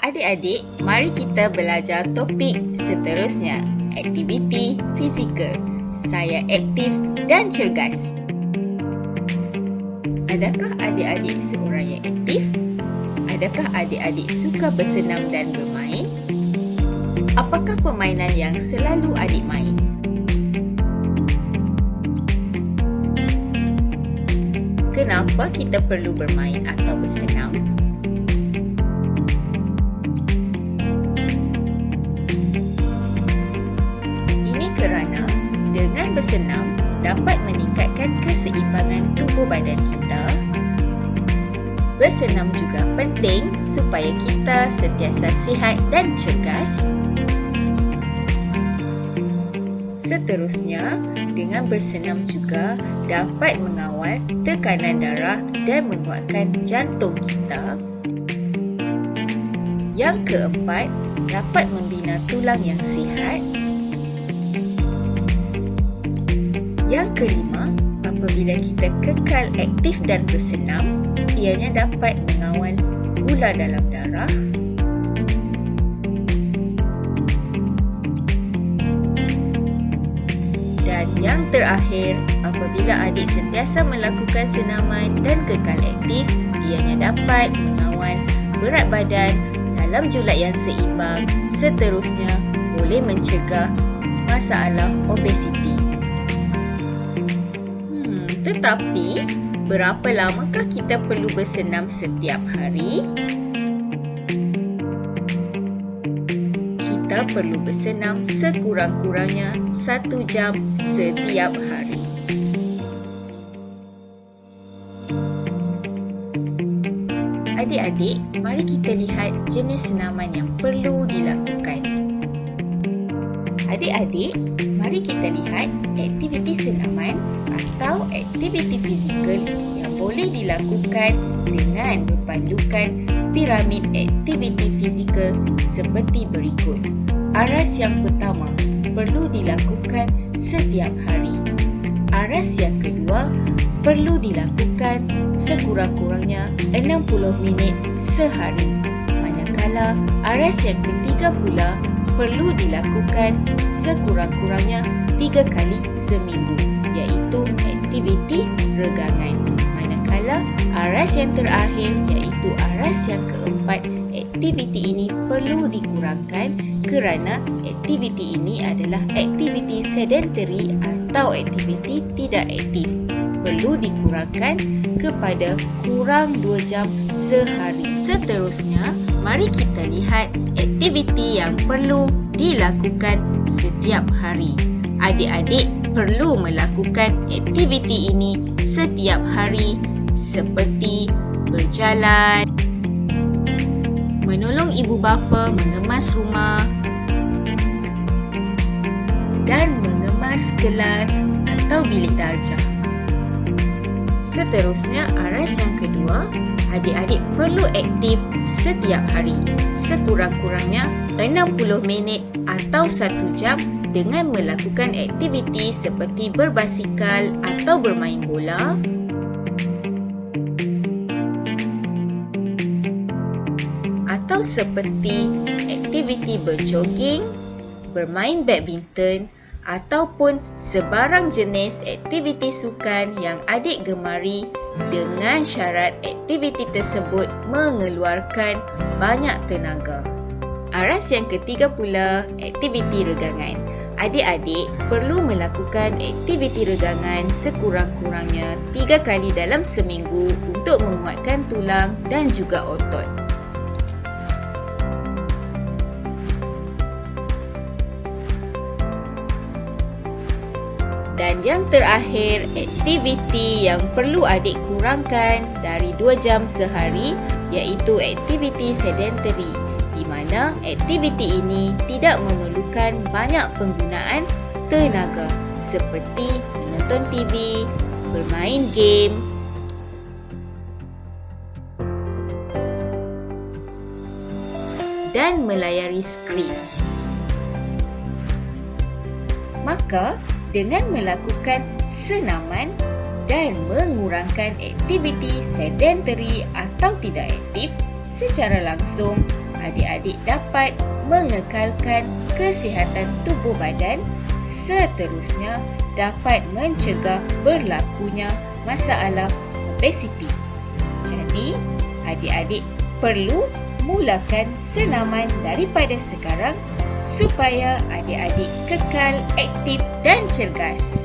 Adik-adik, mari kita belajar topik seterusnya, aktiviti fizikal. Saya aktif dan cergas. Adakah adik-adik seorang yang aktif? Adakah adik-adik suka bersenam dan bermain? Apakah permainan yang selalu adik main? Kenapa kita perlu bermain atau bersenam? Ini kerana dengan bersenam dapat meningkatkan keseimbangan tubuh badan kita. Bersenam juga penting supaya kita sentiasa sihat dan cergas. Seterusnya, dengan bersenam juga dapat mengawal tekanan darah dan menguatkan jantung kita. Yang keempat, dapat membina tulang yang sihat. Yang kelima, apabila kita kekal aktif dan bersenam, ianya dapat mengawal gula dalam darah. Dan yang terakhir, apabila adik sentiasa melakukan senaman dan kekal aktif, ianya dapat mengawal berat badan dalam julat yang seimbang. Seterusnya, boleh mencegah masalah obesiti. Tetapi, berapa lamakah kita perlu bersenam setiap hari? Kita perlu bersenam sekurang-kurangnya 1 jam setiap hari. Adik-adik, mari kita lihat jenis senaman yang perlu dilakukan. Adik-adik, mari kita lihat aktiviti senaman atau aktiviti fizikal yang boleh dilakukan dengan berpandukan piramid aktiviti fizikal seperti berikut. Aras yang pertama perlu dilakukan setiap hari. Aras yang kedua perlu dilakukan sekurang-kurangnya 60 minit sehari. Manakala aras yang ketiga pula perlu dilakukan sekurang-kurangnya 3 kali seminggu, iaitu aktiviti regangan. Manakala aras yang terakhir iaitu aras yang keempat, aktiviti ini perlu dikurangkan kerana aktiviti ini adalah aktiviti sedentary atau aktiviti tidak aktif. Perlu dikurangkan kepada kurang 2 jam sehari. Seterusnya, mari kita lihat aktiviti yang perlu dilakukan setiap hari. Adik-adik perlu melakukan aktiviti ini setiap hari seperti berjalan, menolong ibu bapa mengemas rumah dan mengemas kelas atau bilik darjah. Seterusnya, aras yang kedua, adik-adik perlu aktif setiap hari sekurang-kurangnya 60 minit atau 1 jam dengan melakukan aktiviti seperti berbasikal atau bermain bola, atau seperti aktiviti berjoging, bermain badminton ataupun sebarang jenis aktiviti sukan yang adik gemari dengan syarat aktiviti tersebut mengeluarkan banyak tenaga. Aras yang ketiga pula, aktiviti regangan. Adik-adik perlu melakukan aktiviti regangan sekurang-kurangnya 3 kali dalam seminggu untuk menguatkan tulang dan juga otot. Dan yang terakhir, aktiviti yang perlu adik kurangkan dari 2 jam sehari iaitu aktiviti sedentary, di mana aktiviti ini tidak memerlukan banyak penggunaan tenaga seperti menonton TV, bermain game, dan melayari skrin. Maka, dengan melakukan senaman dan mengurangkan aktiviti sedentary atau tidak aktif, secara langsung adik-adik dapat mengekalkan kesihatan tubuh badan, seterusnya dapat mencegah berlakunya masalah obesiti. Jadi, adik-adik perlu mulakan senaman daripada sekarang supaya adik-adik kekal aktif dan cergas.